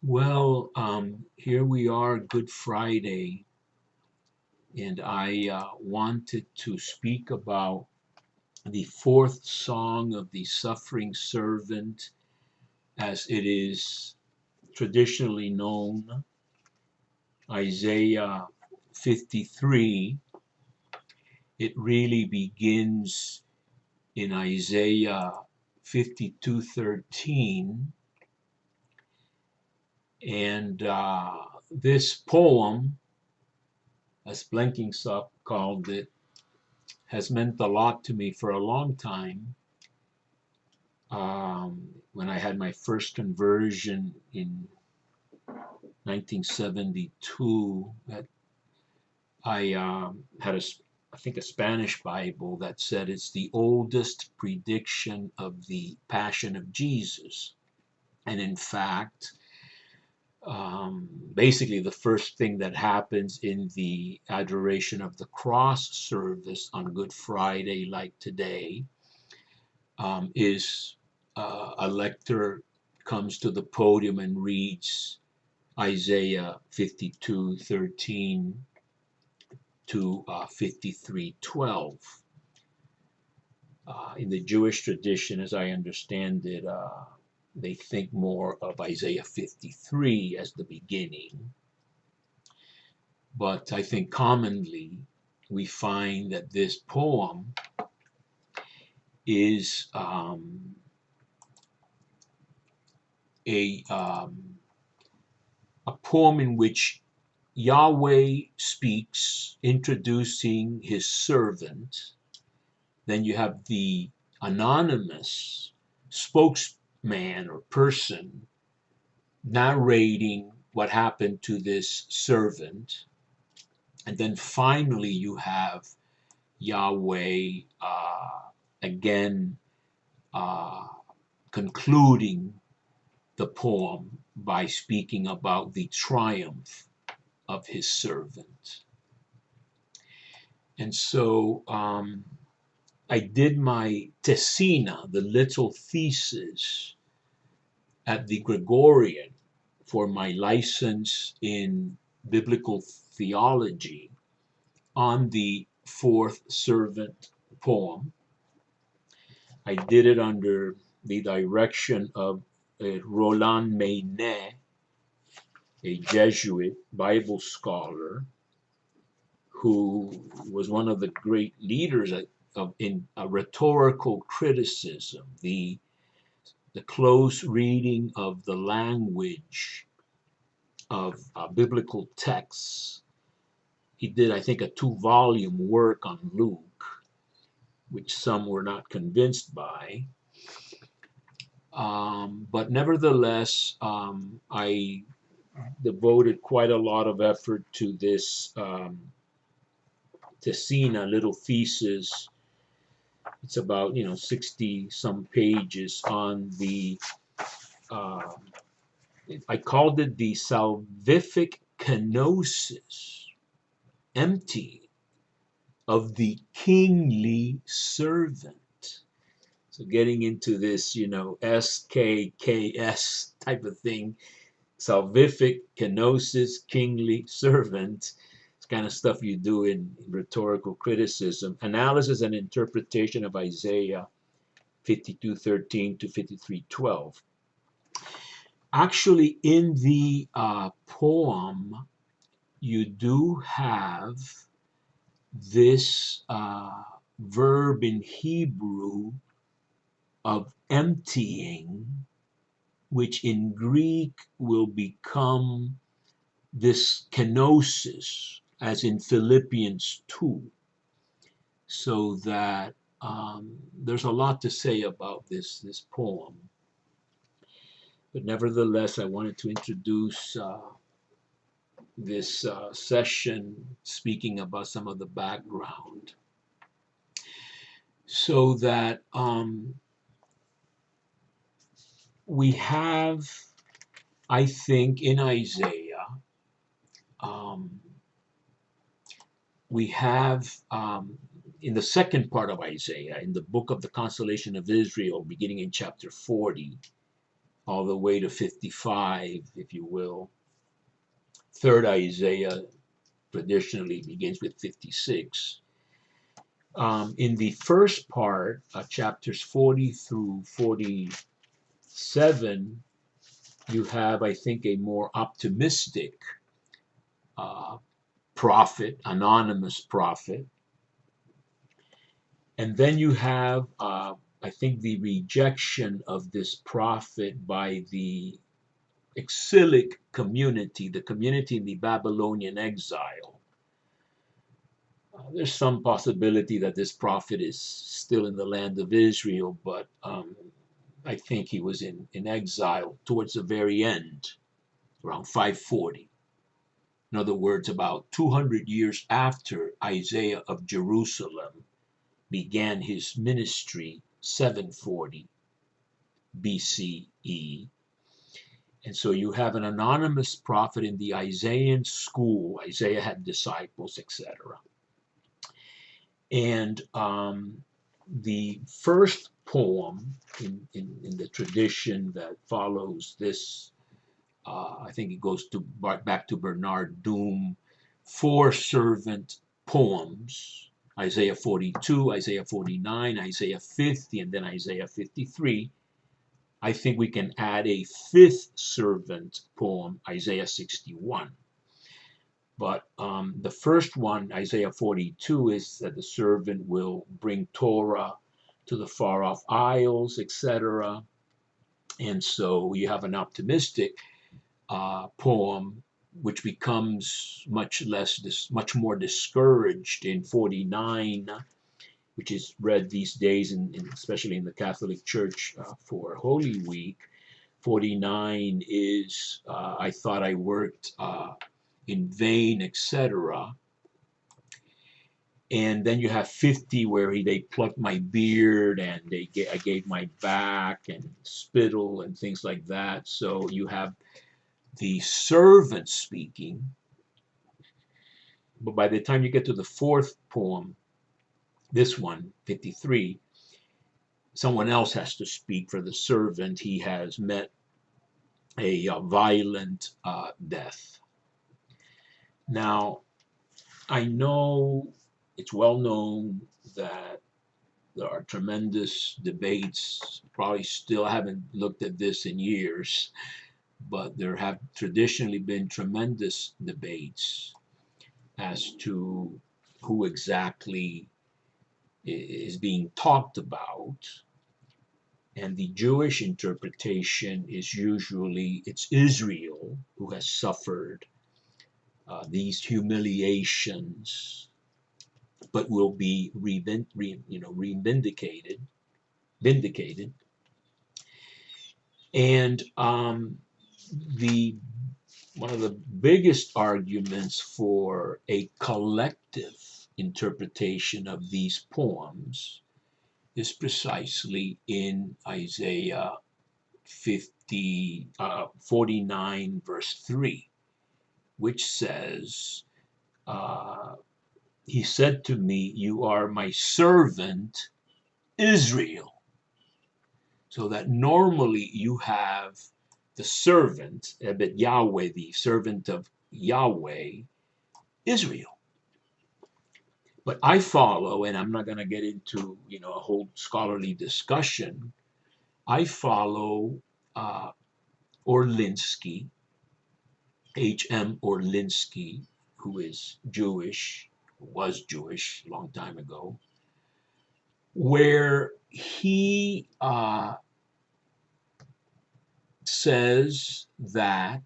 Well, here we are, Good Friday, and I wanted to speak about the fourth song of the suffering servant, as it is traditionally known, Isaiah 53. It really begins in Isaiah 52:13, and this poem, as Blanking Sup called it, has meant a lot to me for a long time. When I had my first conversion in 1972, I had I think a Spanish Bible that said it's the oldest prediction of the Passion of Jesus. And in fact, basically the first thing that happens in the adoration of the cross service on Good Friday, like today, is a lector comes to the podium and reads Isaiah 52:13 to 53:12. In the Jewish tradition, as I understand it, they think more of Isaiah 53 as the beginning. But I think commonly we find that this poem is a a poem in which Yahweh speaks, introducing his servant. Then you have the anonymous spokesman or person narrating what happened to this servant. And then finally, you have Yahweh again uh, concluding the poem by speaking about the triumph of his servant. And so I did my tessina, the little thesis, at the Gregorian for my license in biblical theology on the fourth servant poem. I did it under the direction of Roland Maynet, a Jesuit Bible scholar who was one of the great leaders in rhetorical criticism, the close reading of the language of biblical texts. He did, I think, a 2-volume work on Luke, which some were not convinced by. But nevertheless, I devoted quite a lot of effort to this tessina, little thesis. It's about 60 some pages on the I called it the salvific kenosis, empty of the kingly servant. So getting into this, SKKS type of thing, salvific kenosis, kingly servant. It's kind of stuff you do in rhetorical criticism, analysis and interpretation of Isaiah 52:13 to 53:12. Actually, in the poem, you do have this verb in Hebrew of emptying, which in Greek will become this kenosis, as in Philippians 2. So that there's a lot to say about this poem. But nevertheless, I wanted to introduce this session speaking about some of the background. So that we have, I think, in Isaiah, we have in the second part of Isaiah, in the book of the Consolation of Israel, beginning in chapter 40, all the way to 55, if you will. Third Isaiah traditionally begins with 56. In the first part, chapters 40 through 47, you have, I think, a more optimistic uh, prophet, anonymous prophet. And then you have, I think, the rejection of this prophet by the exilic community, the community in the Babylonian exile. There's some possibility that this prophet is still in the land of Israel, but I think he was in exile towards the very end, around 540. In other words, about 200 years after Isaiah of Jerusalem began his ministry, 740 BCE. And so you have an anonymous prophet in the Isaiah school. Isaiah had disciples, etc. And the first poem in the tradition that follows this, I think it goes back to Bernard Doom, 4 servant poems, Isaiah 42, Isaiah 49, Isaiah 50, and then Isaiah 53. I think we can add a 5th servant poem, Isaiah 61. But the first one, Isaiah 42, is that the servant will bring Torah to the far off isles, etc. And so you have an optimistic poem, which becomes much more discouraged in 49, which is read these days, especially in the Catholic Church for Holy Week. 49 is, I thought I worked in vain, etc. And then you have 50 where they plucked my beard and I gave my back and spittle and things like that. So you have the servant speaking. But by the time you get to the 4th poem, this one, 53, someone else has to speak for the servant. He has met a violent death. Now, I know it's well known that there are tremendous debates. Probably still haven't looked at this in years, but there have traditionally been tremendous debates as to who exactly is being talked about. And the Jewish interpretation is usually it's Israel who has suffered these humiliations, but will be vindicated. And one of the biggest arguments for a collective interpretation of these poems is precisely in Isaiah 49, verse 3, which says, he said to me, you are my servant, Israel. So that normally you have the servant, but Yahweh, the servant of Yahweh, Israel. But I follow, and I'm not going to get into a whole scholarly discussion. I follow Orlinsky, H.M. Orlinsky, who is Jewish, was Jewish a long time ago, where he says that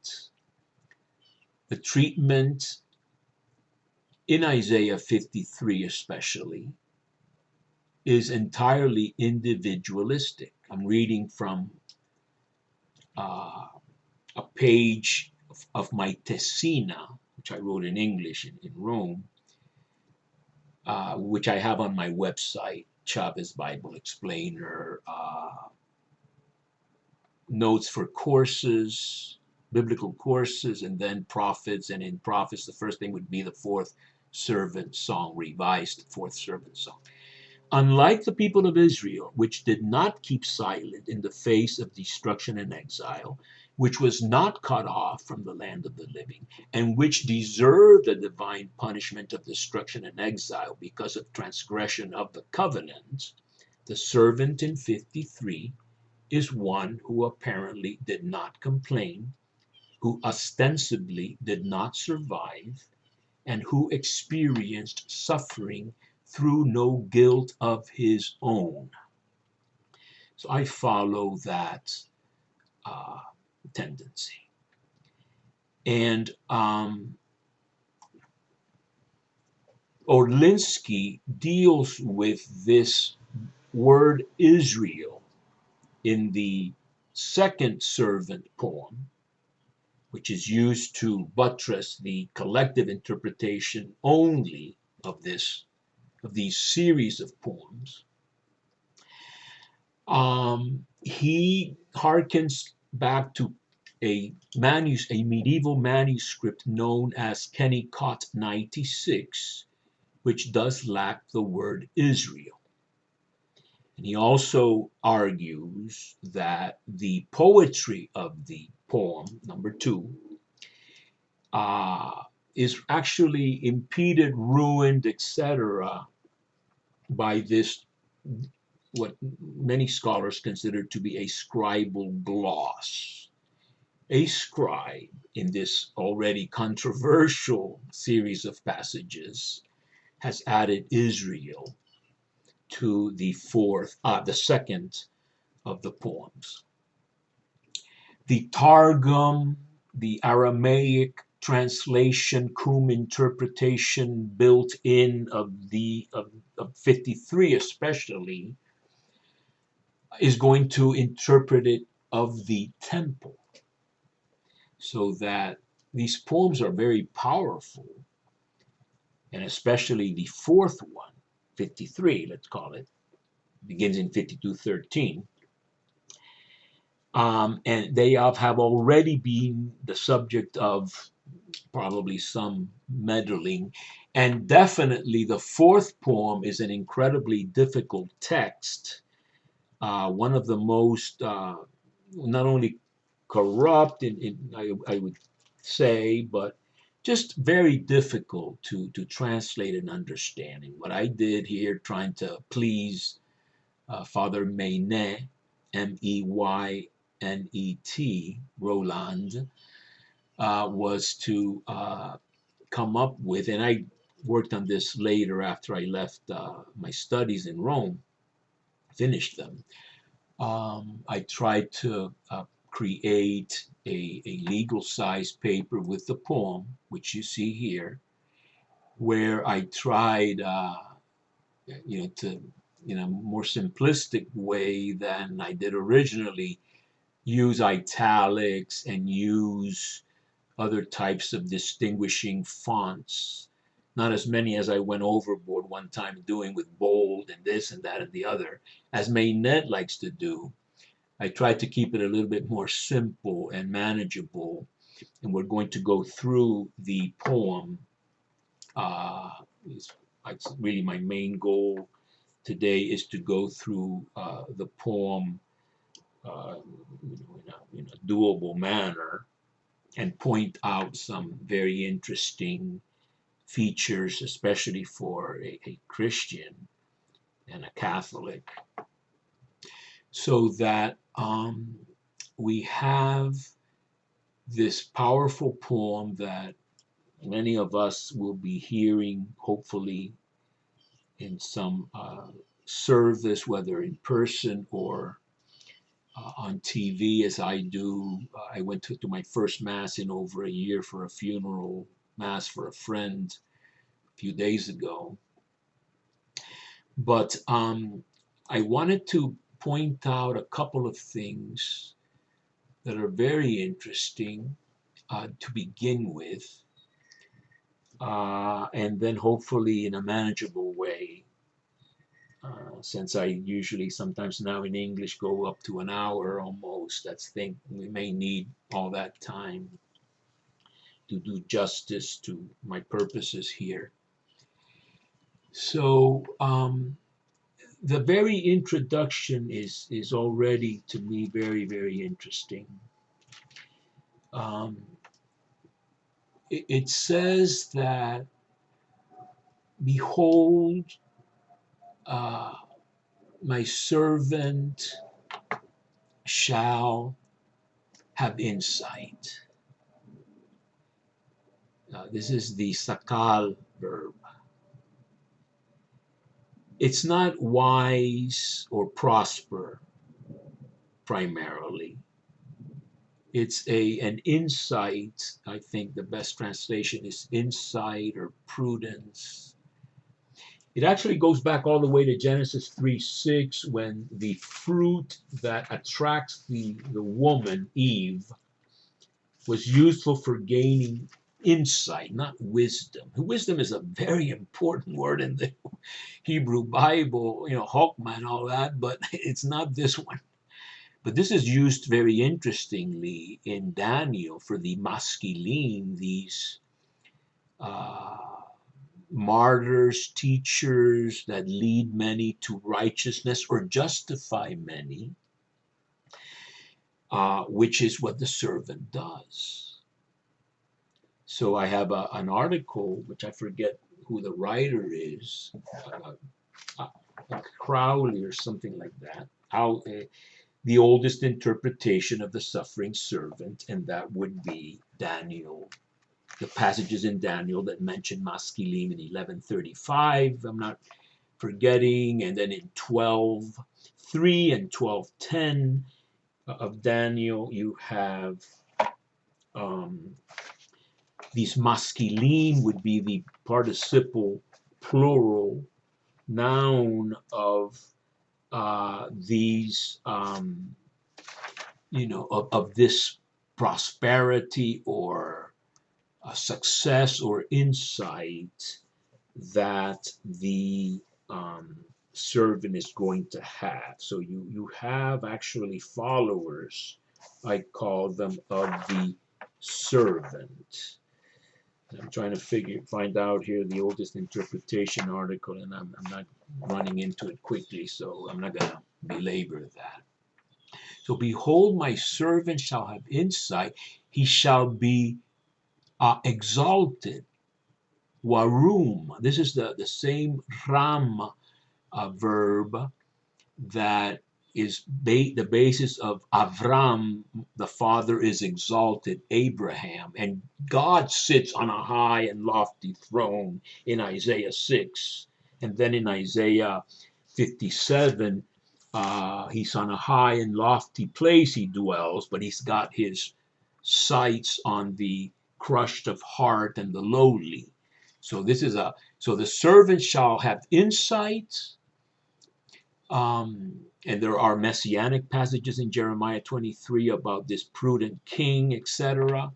the treatment in Isaiah 53 especially is entirely individualistic. I'm reading from a page of my Tessina, which I wrote in English in Rome, which I have on my website, Chavez Bible Explainer, notes for courses, biblical courses, and then prophets. And in prophets, the first thing would be the 4th servant song, revised 4th servant song. Unlike the people of Israel, which did not keep silent in the face of destruction and exile, which was not cut off from the land of the living, and which deserved the divine punishment of destruction and exile because of transgression of the covenant, the servant in 53 is one who apparently did not complain, who ostensibly did not survive, and who experienced suffering through no guilt of his own. So I follow that uh, tendency. And Orlinsky deals with this word Israel in the second servant poem, which is used to buttress the collective interpretation only of these series of poems. He harkens back to a medieval manuscript known as Kennicott 96, which does lack the word Israel. And he also argues that the poetry of the poem, number 2, is actually impeded, ruined, etc., by this, what many scholars consider to be a scribal gloss. A scribe in this already controversial series of passages has added Israel to the second of the poems. The Targum, the Aramaic translation, cum interpretation built in of 53 especially, is going to interpret it of the temple, so that these poems are very powerful, and especially the fourth one, 53, let's call it, begins in 52:13. And they have already been the subject of probably some meddling. And definitely the fourth poem is an incredibly difficult text, one of the most, not only corrupt, I would say, but just very difficult to translate and understand. And what I did here, trying to please Father Maynet, Meynet, Roland, was to come up with, and I worked on this later after I left my studies in Rome, finished them. I tried to create a legal size paper with the poem, which you see here, where I tried, to, in a more simplistic way than I did originally, use italics and use other types of distinguishing fonts. Not as many as I went overboard one time doing with bold and this and that and the other, as Maynet likes to do. I tried to keep it a little bit more simple and manageable, and we're going to go through the poem. It's really my main goal today is to go through the poem in a doable manner and point out some very interesting features, especially for a Christian and a Catholic, so that we have this powerful poem that many of us will be hearing, hopefully, in some service, whether in person or on TV, as I do. I went to my first Mass in over a year for a funeral Mass for a friend a few days ago. But I wanted to point out a couple of things that are very interesting to begin with, and then hopefully in a manageable way, since I usually sometimes now in English go up to an hour almost. That's think we may need all that time to do justice to my purposes here. So the very introduction is already to me very, very interesting. Um, it says that, behold, uh, my servant shall have insight. This is the sakal verb. It's not wise or prosper primarily. It's an insight. I think the best translation is insight or prudence. It actually goes back all the way to Genesis 3:6, when the fruit that attracts the woman, Eve, was useful for gaining insight, not wisdom. Wisdom is a very important word in the Hebrew Bible, Hokmah and all that, but it's not this one. But this is used very interestingly in Daniel for the maskilim, these uh, martyrs, teachers that lead many to righteousness or justify many, which is what the servant does. So I have an article, which I forget who the writer is, Crowley or something like that, the oldest interpretation of the suffering servant, and that would be Daniel. The passages in Daniel that mention maskilim in 11:35, I'm not forgetting, and then in 12:3 and 12:10 of Daniel, you have these maskilim would be the participle plural noun of these, of this prosperity or success or insight that the servant is going to have. So you have actually followers, I call them, of the servant. I'm trying to find out here the oldest interpretation article, and I'm not running into it quickly, so I'm not going to belabor that. So, behold, my servant shall have insight, he shall be exalted. Warum. This is the same ram verb that is the basis of Avram, the father is exalted, Abraham, and God sits on a high and lofty throne in Isaiah 6. And then in Isaiah 57, he's on a high and lofty place he dwells, but he's got his sights on the crushed of heart and the lowly. So so the servant shall have insight. And there are messianic passages in Jeremiah 23 about this prudent king, etc.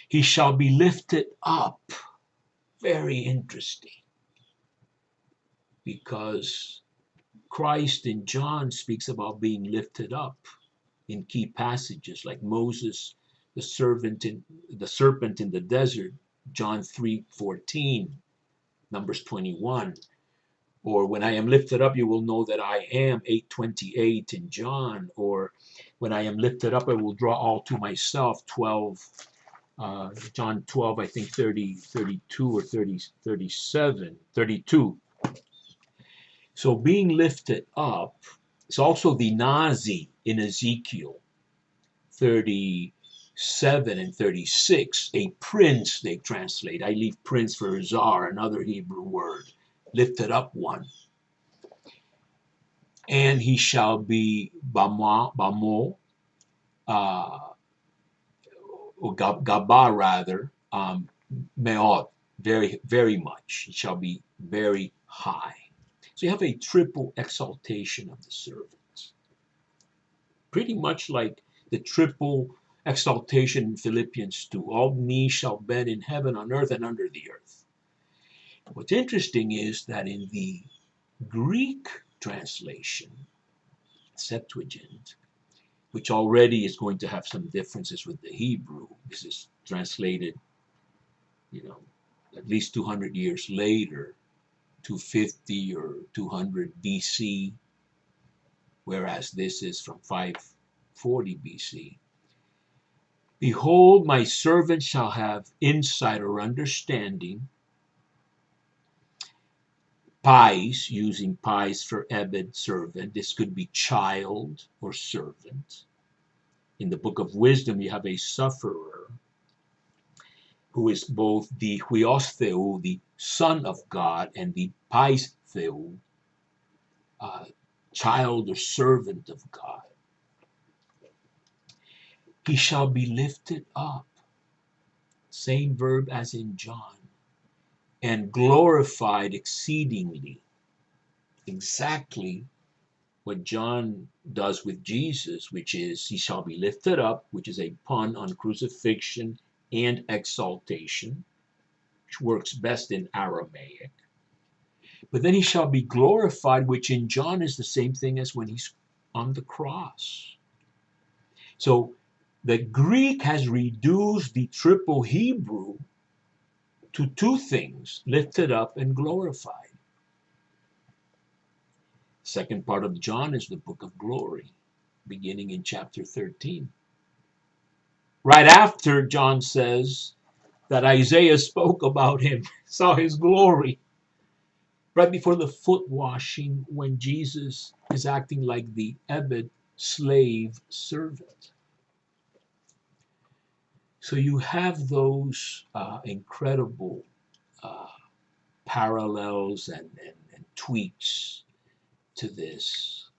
He shall be lifted up. Very interesting. Because Christ in John speaks about being lifted up in key passages, like Moses, the serpent in the desert, John 3:14, Numbers 21. Or when I am lifted up, you will know that I am, 8:28 in John. Or when I am lifted up, I will draw all to myself, John 12, I think 32 or 37, 32. So being lifted up is also the Nazi in Ezekiel 37 and 36. A prince, they translate. I leave prince for czar, another Hebrew word. Lifted up one. And he shall be bamo, or gaba rather, meot, very, very much. He shall be very high. So you have a triple exaltation of the servant. Pretty much like the triple exaltation in Philippians 2. All knees shall bend in heaven, on earth, and under the earth. What's interesting is that in the Greek translation, Septuagint, which already is going to have some differences with the Hebrew. This is translated, at least 200 years later. 250 or 200 BC, whereas this is from 540 BC. Behold, my servant shall have insight or understanding. Pais, using pais for ebed, servant. This could be child or servant. In the book of wisdom, you have a sufferer who is both the huios theou, the son of God, and the pais theou, child or servant of God. He shall be lifted up, same verb as in John, and glorified exceedingly. Exactly what John does with Jesus, which is he shall be lifted up, which is a pun on crucifixion and exaltation, which works best in Aramaic. But then he shall be glorified, which in John is the same thing as when he's on the cross. So the Greek has reduced the triple Hebrew to two things, lifted up and glorified. Second part of John is the book of glory, beginning in chapter 13. Right after John says that Isaiah spoke about him, saw his glory, right before the foot washing when Jesus is acting like the Ebed slave servant. So you have those incredible parallels and tweaks to this.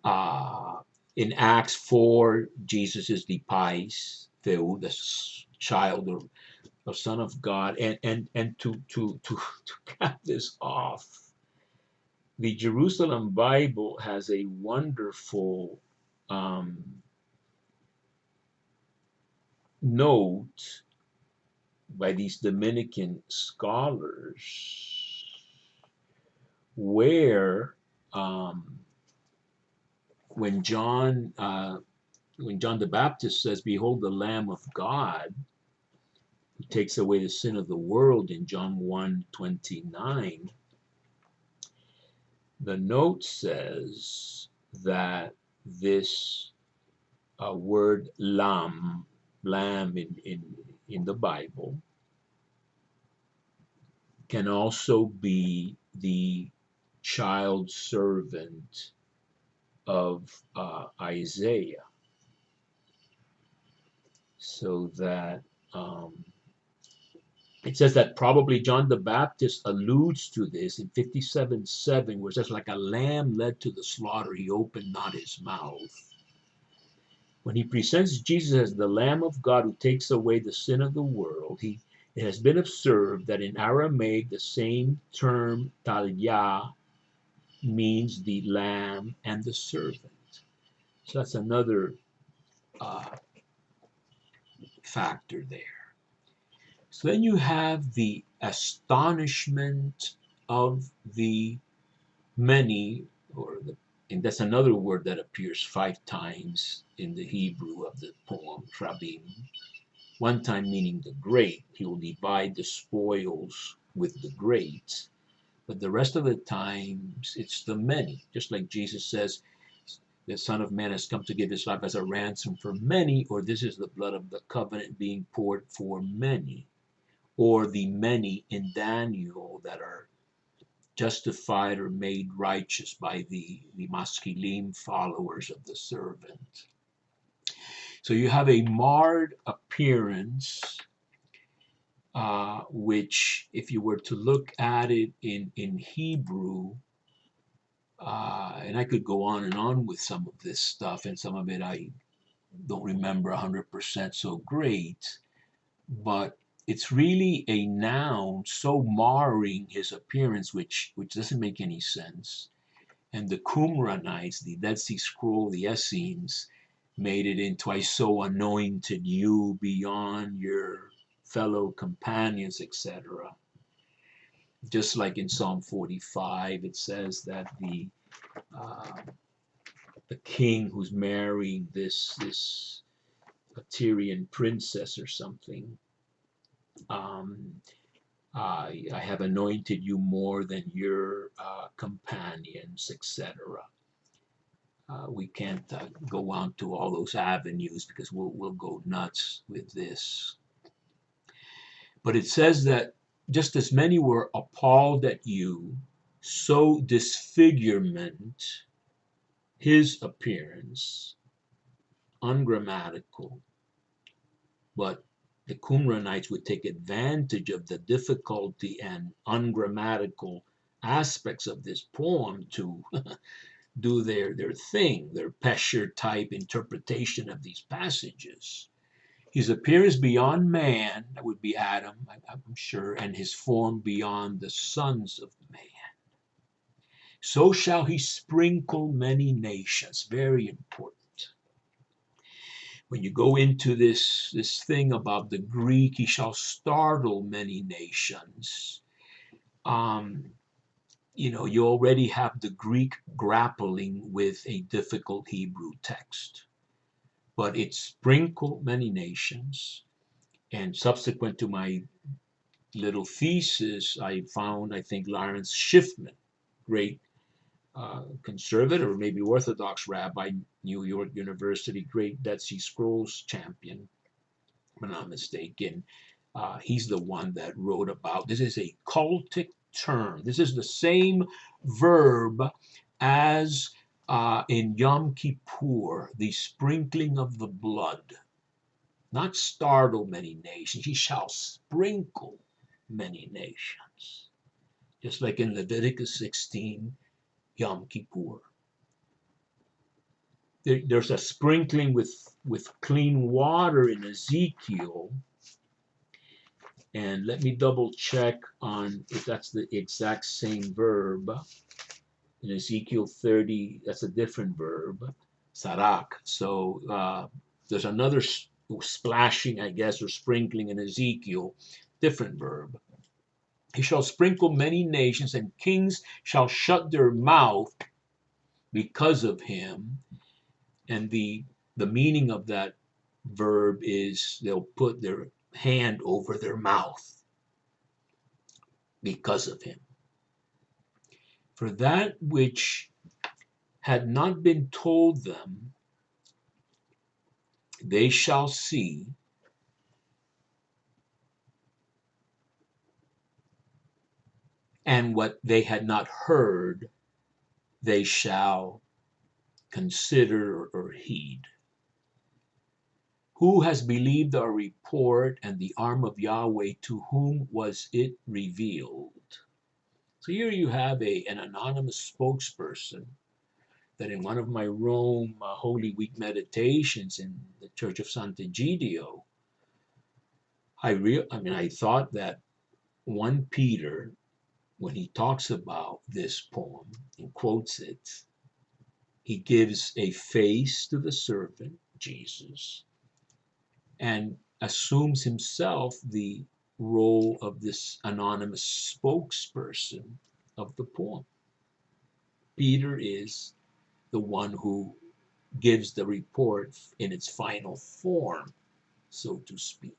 In Acts 4, Jesus is the Pais, Theou, the child or son of God. And to cap this off, the Jerusalem Bible has a wonderful note by these Dominican scholars where when John the Baptist says, "Behold the Lamb of God who takes away the sin of the world" in John 1:29, the note says that this word lamb in the Bible can also be the child servant of Isaiah, so that it says that probably John the Baptist alludes to this in 57:7, where it says, "Like a lamb led to the slaughter, he opened not his mouth." When he presents Jesus as the Lamb of God who takes away the sin of the world, it has been observed that in Aramaic the same term talia means the lamb and the servant. So that's another factor there. So then you have the astonishment of the many, and that's another word that appears 5 times in the Hebrew of the poem, Rabim. One time meaning the great, he will divide the spoils with the great. But the rest of the times, it's the many. Just like Jesus says, the Son of Man has come to give his life as a ransom for many, or this is the blood of the covenant being poured for many, or the many in Daniel that are justified or made righteous by the masculine followers of the servant. So you have a marred appearance, which, if you were to look at it in Hebrew, and I could go on and on with some of this stuff, and some of it I don't remember 100% so great, but it's really a noun so marring his appearance, which doesn't make any sense. And the Qumranites, the Dead Sea Scroll, the Essenes, made it into, "I so anointed you beyond your fellow companions," etc. Just like in Psalm 45, it says that the king who's marrying this Tyrian princess or something, I have anointed you more than your companions, etc. We can't go on to all those avenues because we'll go nuts with this. But it says that just as many were appalled at you, so disfigurement, his appearance, ungrammatical, but the Qumranites would take advantage of the difficulty and ungrammatical aspects of this poem to do their thing, their Pesher type interpretation of these passages. His appearance beyond man, that would be Adam, I'm sure, and his form beyond the sons of man. So shall he sprinkle many nations. Very important. When you go into this thing about the Greek, he shall startle many nations. You already have the Greek grappling with a difficult Hebrew text. But it sprinkled many nations. And subsequent to my little thesis, I found, I think, Lawrence Schiffman, great conservative or maybe Orthodox rabbi, New York University, great Dead Sea Scrolls champion, if I'm not mistaken. He's the one that wrote about this is a cultic term. This is the same verb as in Yom Kippur, the sprinkling of the blood. Not startle many nations, he shall sprinkle many nations. Just like in Leviticus 16, Yom Kippur. There's a sprinkling with clean water in Ezekiel. And let me double check on if that's the exact same verb. In Ezekiel 30, that's a different verb, sarak. So there's another splashing, I guess, or sprinkling in Ezekiel, different verb. He shall sprinkle many nations, and kings shall shut their mouth because of him. And the meaning of that verb is they'll put their hand over their mouth because of him. For that which had not been told them, they shall see, and what they had not heard, they shall consider or heed. Who has believed our report, and the arm of Yahweh, to whom was it revealed? So here you have an anonymous spokesperson that in one of my Rome Holy Week meditations in the Church of Sant'Egidio, I thought that 1 Peter, when he talks about this poem and quotes it, he gives a face to the servant, Jesus, and assumes himself the role of this anonymous spokesperson of the poem. Peter is the one who gives the report in its final form, so to speak.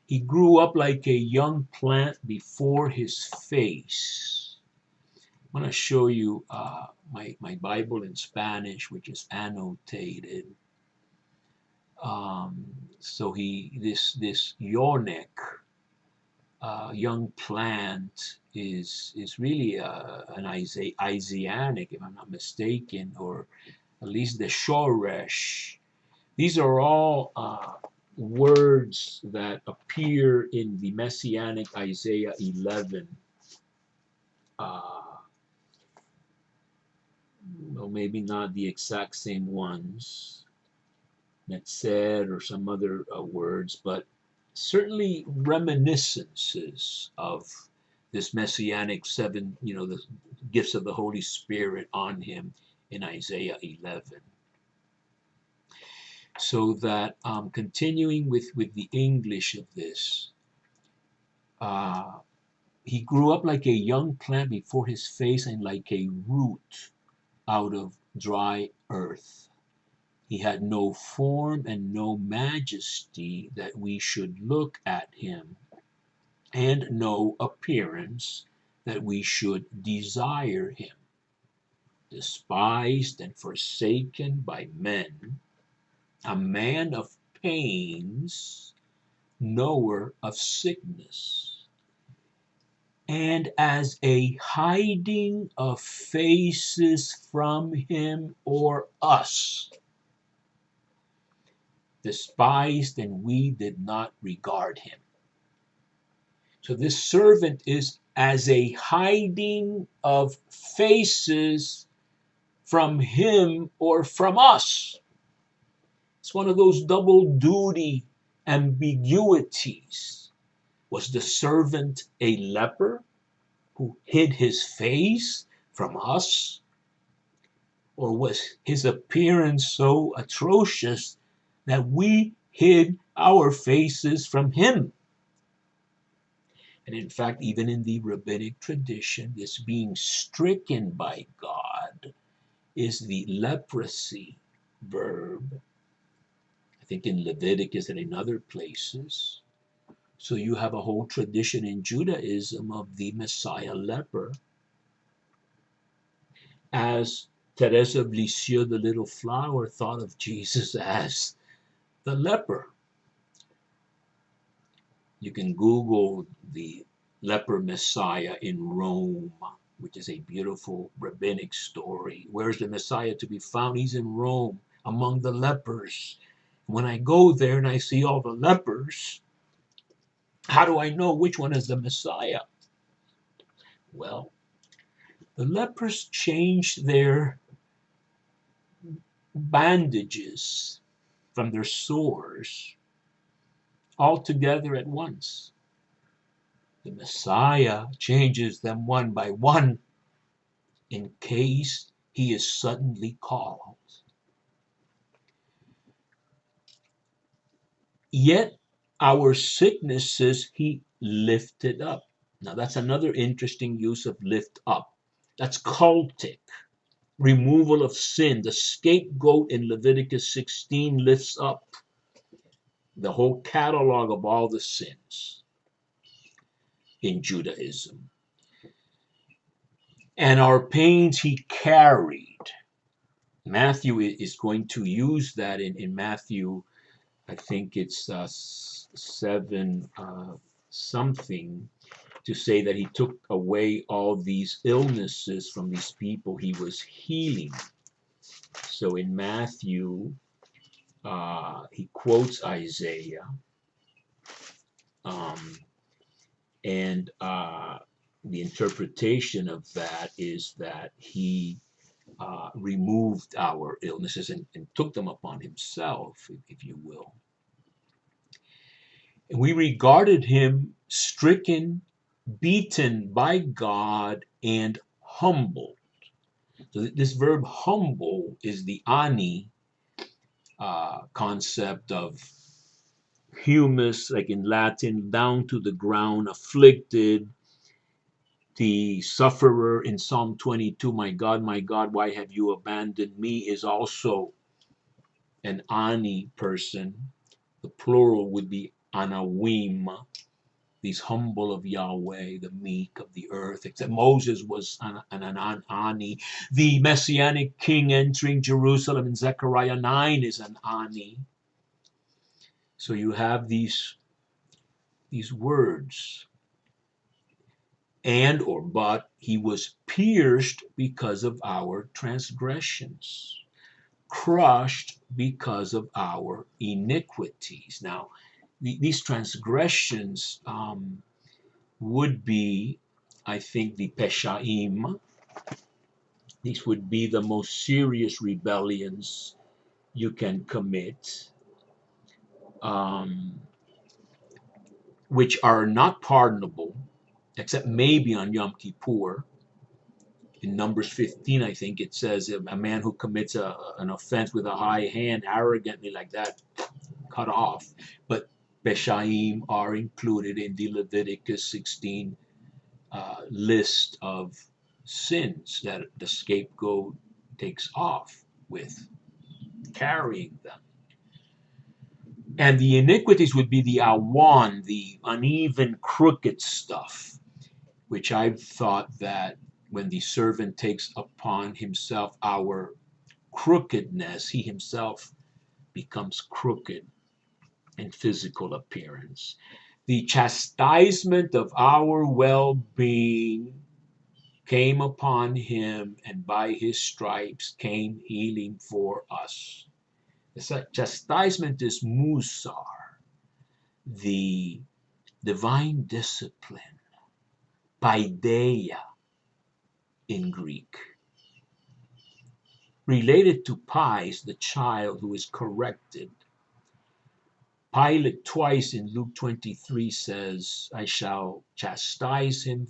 He grew up like a young plant before his face. I'm going to show you my Bible in Spanish, which is annotated. So this Yonek, young plant, is really an Isaianic, if I'm not mistaken, or at least the Shoresh. These are all words that appear in the Messianic Isaiah 11. Well, maybe not the exact same ones, Netzer or some other words, but certainly reminiscences of this Messianic 7, the gifts of the Holy Spirit on him in Isaiah 11. So that continuing with the English of this, he grew up like a young plant before his face and like a root out of dry earth. He had no form and no majesty that we should look at him, and no appearance that we should desire him. Despised and forsaken by men, a man of pains, knower of sickness, and as a hiding of faces from him or us, despised, and we did not regard him. So this servant is as a hiding of faces from him or from us. It's one of those double duty ambiguities. Was the servant a leper who hid his face from us? Or was his appearance so atrocious that we hid our faces from him? And in fact, even in the rabbinic tradition, this being stricken by God is the leprosy verb. I think in Leviticus and in other places. So you have a whole tradition in Judaism of the Messiah leper. As Teresa of Lisieux, the little flower, thought of Jesus as the leper. You can Google the leper Messiah in Rome, which is a beautiful rabbinic story. Where's the Messiah to be found? He's in Rome among the lepers. When I go there and I see all the lepers, how do I know which one is the Messiah? Well, the lepers changed their bandages from their sores all together at once. The Messiah changes them one by one in case he is suddenly called. Yet our sicknesses he lifted up. Now that's another interesting use of lift up. That's cultic. Removal of sin. The scapegoat in Leviticus 16 lifts up the whole catalog of all the sins in Judaism. And our pains he carried. Matthew is going to use that in Matthew, I think it's 7 something, to say that he took away all these illnesses from these people he was healing. So in Matthew, he quotes Isaiah, and the interpretation of that is that he removed our illnesses and took them upon himself, if you will. And we regarded him stricken, beaten by God, and humbled. So this verb humble is the ani concept of humus, like in Latin, down to the ground, afflicted. The sufferer in Psalm 22, my God, why have you abandoned me, is also an ani person. The plural would be anawim, these humble of Yahweh, the meek of the earth. Except Moses was an ani. The messianic king entering Jerusalem in Zechariah 9 is an ani. So you have these words. And or but he was pierced because of our transgressions, crushed because of our iniquities. Now, these transgressions would be, I think, the peshaim. These would be the most serious rebellions you can commit, which are not pardonable, except maybe on Yom Kippur. In Numbers 15, I think it says a man who commits an offense with a high hand arrogantly like that, cut off. But Peshaim are included in the Leviticus 16 list of sins that the scapegoat takes off with, carrying them. And the iniquities would be the awan, the uneven, crooked stuff, which I've thought that when the servant takes upon himself our crookedness, he himself becomes crooked in physical appearance. The chastisement of our well being came upon him, and by his stripes came healing for us. The chastisement is musar, the divine discipline, paideia in Greek. Related to Pais, the child who is corrected. Pilate twice in Luke 23 says, I shall chastise him,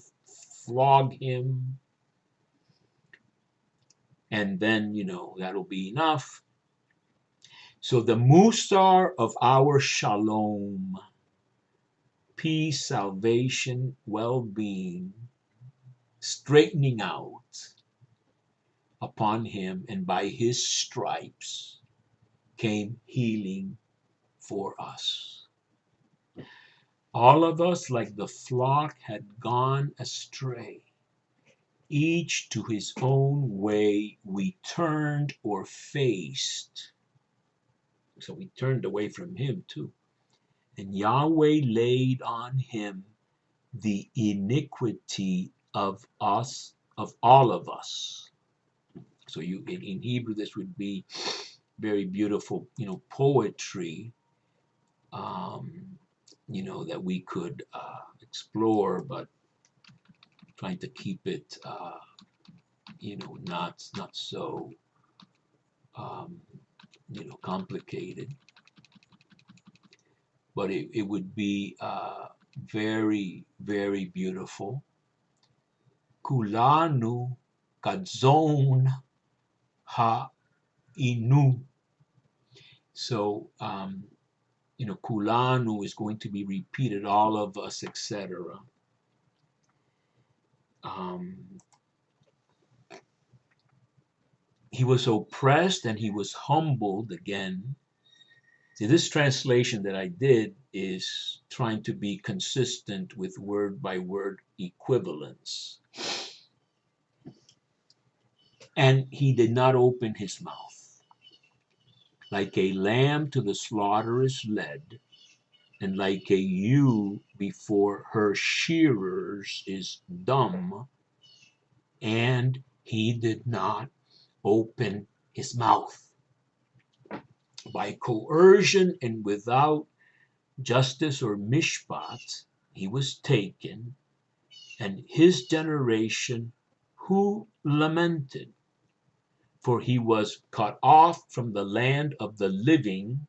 flog him, and then, that'll be enough. So the musar of our shalom, peace, salvation, well-being, straightening out upon him, and by his stripes came healing for us. All of us, like the flock, had gone astray. Each to his own way we turned or faced. So we turned away from him too. And Yahweh laid on him the iniquity of us, of all of us. So in Hebrew, this would be very beautiful, poetry, that we could explore, but trying to keep it, not so, complicated. But it would be very, very beautiful. Kulanu kadzon ha-inu. So, kulanu is going to be repeated, all of us, etc. He was oppressed and he was humbled again. See, this translation that I did is trying to be consistent with word by word equivalence. And he did not open his mouth. Like a lamb to the slaughter is led, and like a ewe before her shearers is dumb, and he did not open his mouth. By coercion and without justice or mishpat, he was taken, and his generation who lamented, for he was cut off from the land of the living,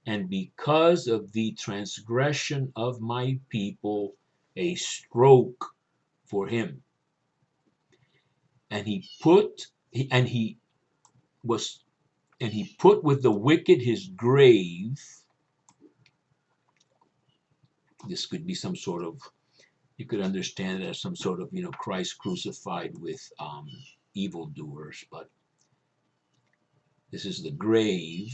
and because of the transgression of my people, a stroke for him. And he put with the wicked his grave. This could be some sort of, you could understand it as some sort of, Christ crucified with evildoers, but this is the grave,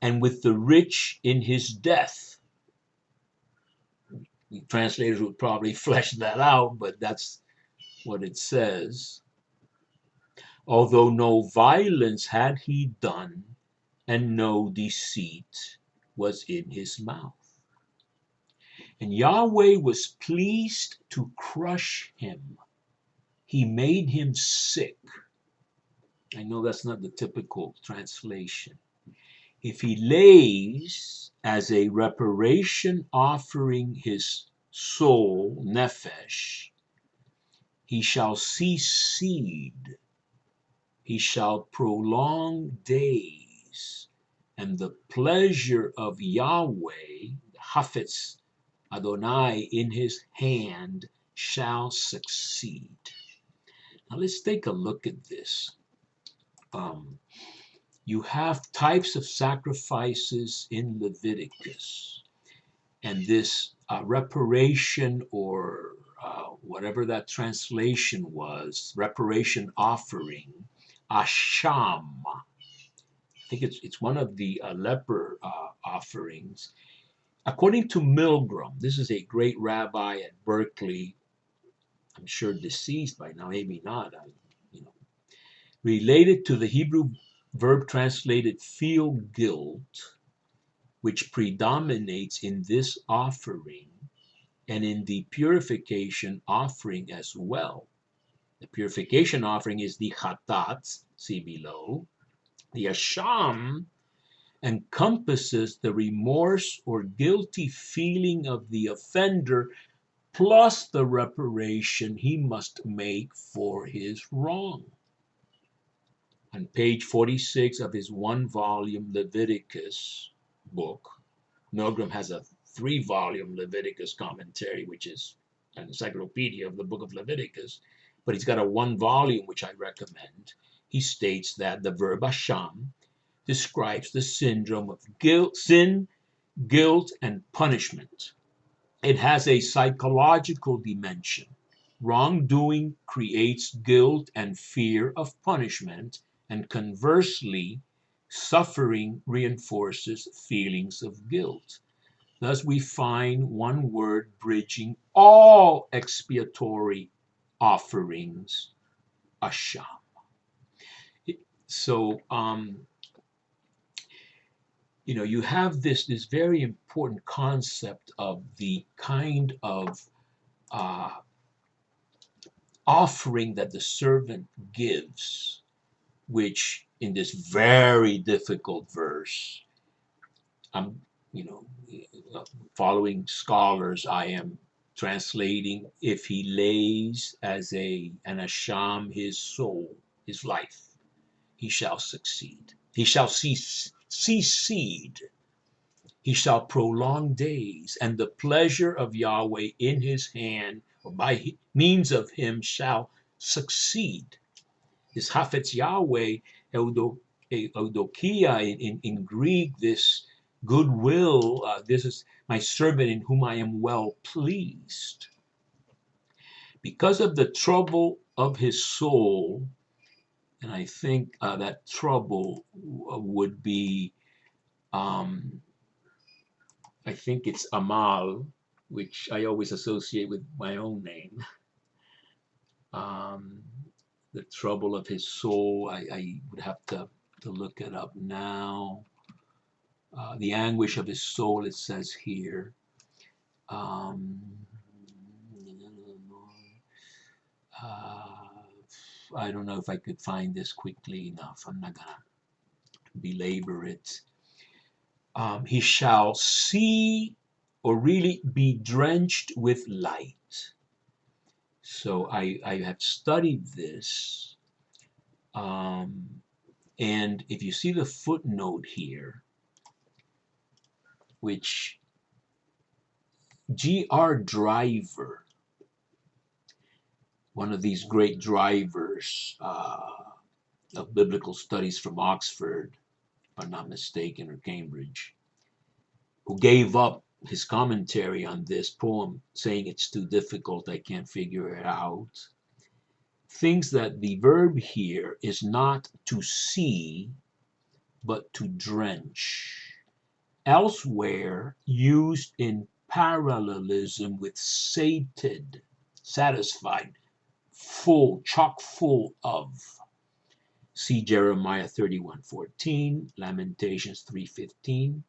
and with the rich in his death. The translators would probably flesh that out, but that's what it says. Although no violence had he done, and no deceit was in his mouth. And Yahweh was pleased to crush him. He made him sick. I know that's not the typical translation. If he lays as a reparation offering his soul, nephesh, he shall see seed, he shall prolong days, and the pleasure of Yahweh, Hafetz Adonai, in his hand shall succeed. Now let's take a look at this. You have types of sacrifices in Leviticus, and this reparation, or whatever that translation was, reparation offering, asham, I think it's one of the leper offerings. According to Milgram, this is a great rabbi at Berkeley, I'm sure deceased by now, maybe not, you know, related to the Hebrew verb translated feel guilt, which predominates in this offering and in the purification offering as well. The purification offering is the chatat, see below. The asham encompasses the remorse or guilty feeling of the offender plus the reparation he must make for his wrong. On page 46 of his one-volume Leviticus book, Milgram has a 3-volume Leviticus commentary, which is an encyclopedia of the book of Leviticus, but he's got a 1-volume, which I recommend. He states that the verb asham describes the syndrome of guilt, sin, guilt, and punishment. It has a psychological dimension. Wrongdoing creates guilt and fear of punishment, and conversely, suffering reinforces feelings of guilt. Thus, we find one word bridging all expiatory offerings, asham. So, you have this very important concept of the kind of offering that the servant gives, which in this very difficult verse, I'm, following scholars, I am translating, if he lays as an asham his soul, his life, he shall succeed. He shall see seed. He shall prolong days, and the pleasure of Yahweh in his hand, or by means of him, shall succeed. This Hafetz Yahweh, Eudokia in Greek, this goodwill, this is my servant in whom I am well pleased. Because of the trouble of his soul, and I think that trouble would be, I think it's Amal, which I always associate with my own name. The trouble of his soul, I would have to look it up now. The anguish of his soul, it says here. I don't know if I could find this quickly enough. I'm not going to belabor it. He shall see, or really be drenched with light. So I have studied this. And if you see the footnote here, which G.R. Driver, one of these great drivers of biblical studies from Oxford, if I'm not mistaken, or Cambridge, who gave up his commentary on this poem, saying it's too difficult, I can't figure it out, thinks that the verb here is not to see, but to drench. Elsewhere, used in parallelism with sated, satisfied, full, chock full of. See Jeremiah 31:14, Lamentations 3:15.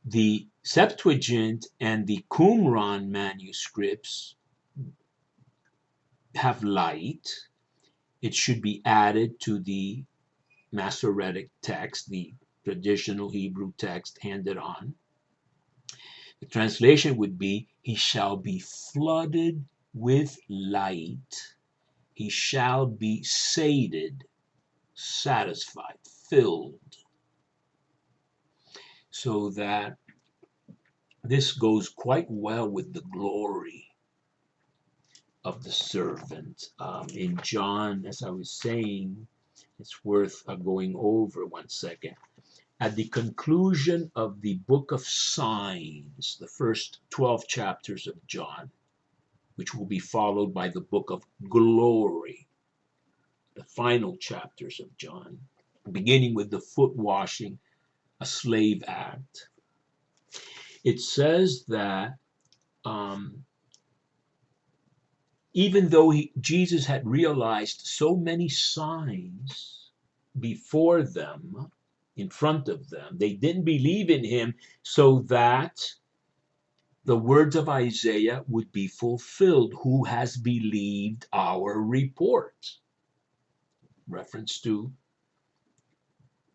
The Septuagint and the Qumran manuscripts have light. It should be added to the Masoretic text, the traditional Hebrew text handed on. The translation would be, he shall be flooded with light. He shall be sated, satisfied, filled. So that this goes quite well with the glory of the servant. In John, as I was saying, it's worth going over 1 second. At the conclusion of the book of signs, the first 12 chapters of John, which will be followed by the book of glory, the final chapters of John, beginning with the foot washing, a slave act. It says that um, even though Jesus had realized so many signs before them, in front of them, they didn't believe in him, so that the words of Isaiah would be fulfilled. Who has believed our report? Reference to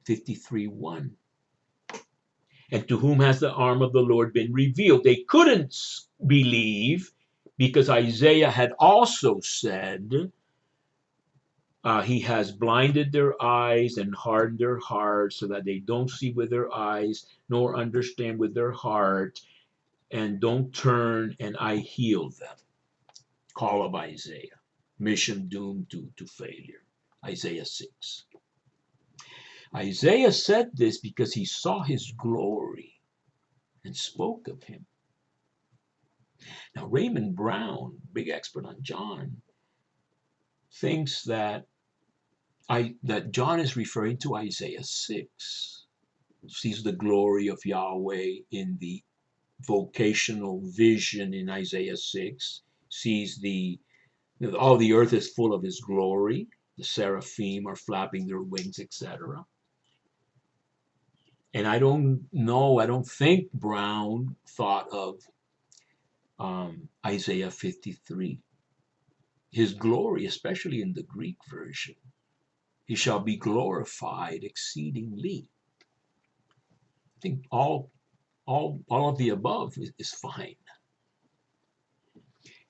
53:1. And to whom has the arm of the Lord been revealed? They couldn't believe because Isaiah had also said, he has blinded their eyes and hardened their hearts so that they don't see with their eyes nor understand with their heart and don't turn and I heal them. Call of Isaiah. Mission doomed to failure. Isaiah 6. Isaiah said this because he saw his glory and spoke of him. Now, Raymond Brown, big expert on John, thinks that John is referring to Isaiah 6. Sees the glory of Yahweh in the vocational vision in Isaiah 6. Sees all the earth is full of his glory. The seraphim are flapping their wings, etc. And I don't think Brown thought of Isaiah 53. His glory, especially in the Greek version, he shall be glorified exceedingly. I think all of the above is fine.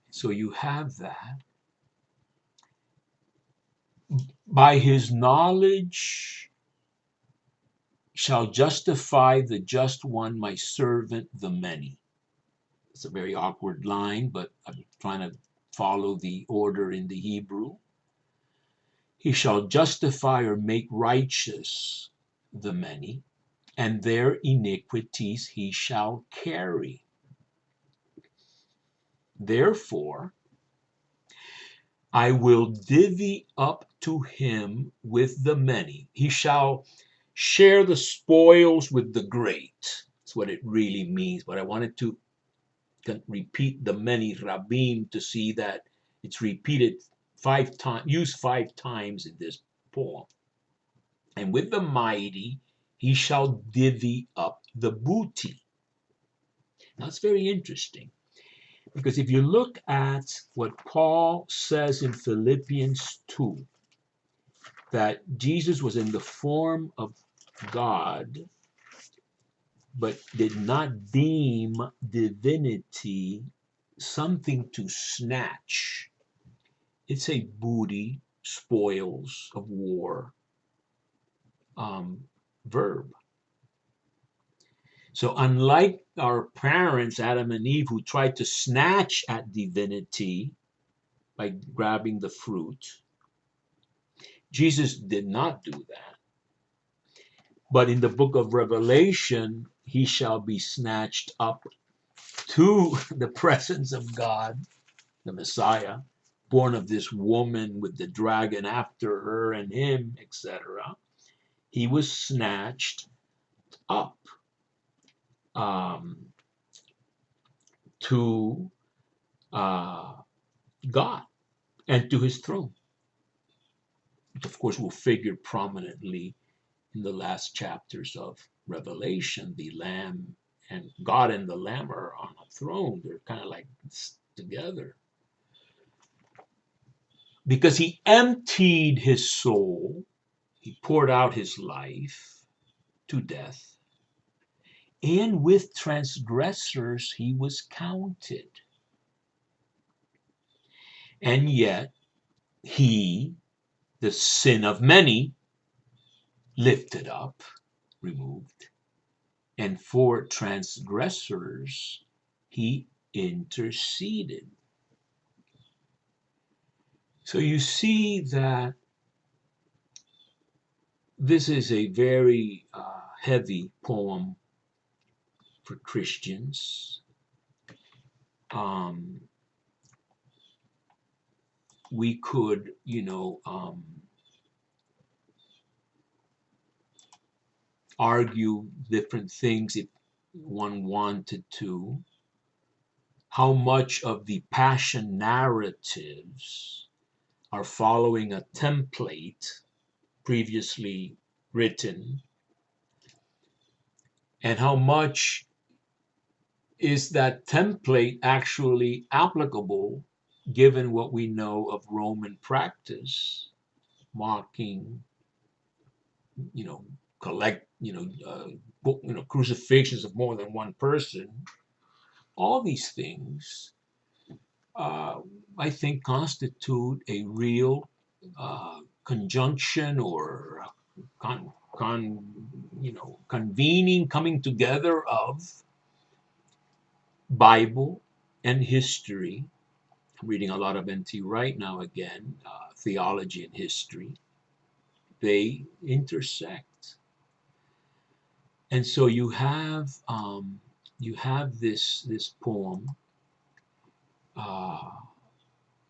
So you have that. By his knowledge shall justify the just one, my servant, the many. It's a very awkward line, but I'm trying to follow the order in the Hebrew. He shall justify or make righteous the many, and their iniquities he shall carry. Therefore, I will divvy up to him with the many. He shall share the spoils with the great. That's what it really means. But I wanted to repeat the many, Rabim, to see that it's repeated 5 times, used 5 times in this poem. And with the mighty, he shall divvy up the booty. Now, it's very interesting because if you look at what Paul says in Philippians 2, that Jesus was in the form of God, but did not deem divinity something to snatch. It's a booty, spoils of war verb. So unlike our parents, Adam and Eve, who tried to snatch at divinity by grabbing the fruit, Jesus did not do that. But in the book of Revelation, he shall be snatched up to the presence of God, the Messiah, born of this woman with the dragon after her and him, etc. He was snatched up to God and to his throne, which of course will figure prominently in the last chapters of Revelation. The Lamb and God and the Lamb are on a throne. They're kind of like together. Because he emptied his soul, he poured out his life to death, and with transgressors he was counted. And yet he, the sin of many, lifted up, removed, and for transgressors he interceded. So you see that this is a very heavy poem for Christians. We could, argue different things if one wanted to. How much of the passion narratives are following a template previously written, and how much is that template actually applicable given what we know of Roman practice, mocking, you know, crucifixions of more than one person. All these things, uh, I think, constitute a real conjunction or convening, coming together of Bible and history. I'm reading a lot of NT Wright now again, theology and history. They intersect, and so you have this poem, uh,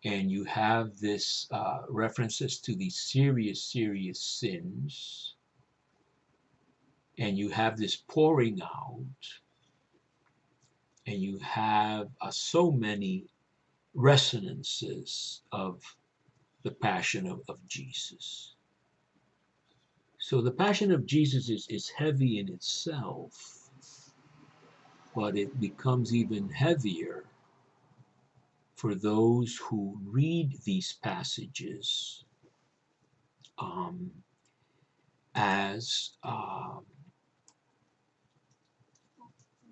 and you have this references to these serious sins, and you have this pouring out, and you have so many resonances of the passion of Jesus. So the passion of Jesus is heavy in itself, but it becomes even heavier for those who read these passages um, as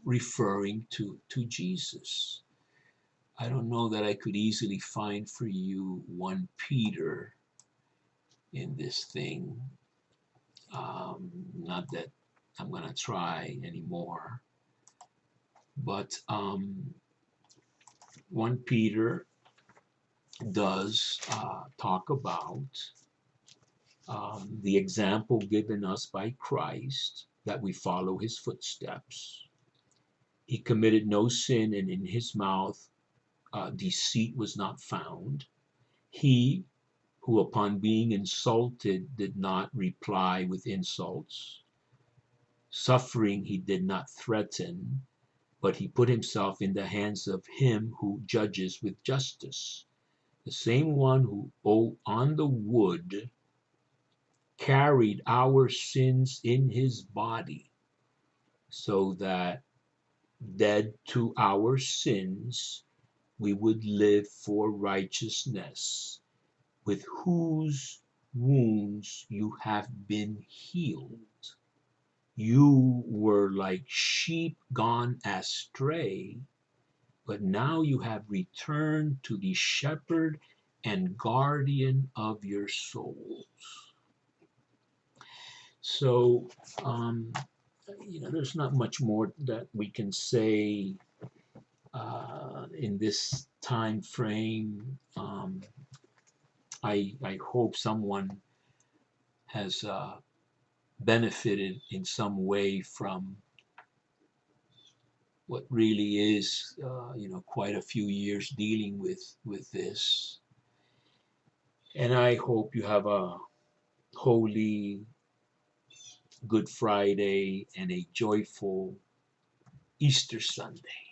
referring to Jesus. I don't know that I could easily find for you 1 Peter in this thing. Not that I'm going to try anymore, but 1 Peter does talk about the example given us by Christ, that we follow his footsteps. He committed no sin, and in his mouth deceit was not found. He who, upon being insulted, did not reply with insults. Suffering he did not threaten, but he put himself in the hands of him who judges with justice. The same one who, on the wood, carried our sins in his body, so that, dead to our sins, we would live for righteousness, with whose wounds you have been healed. You were like sheep gone astray, but now you have returned to the shepherd and guardian of your souls. So, there's not much more that we can say in this time frame. I hope someone has benefited in some way from what really is, quite a few years dealing with this. And I hope you have a holy Good Friday and a joyful Easter Sunday.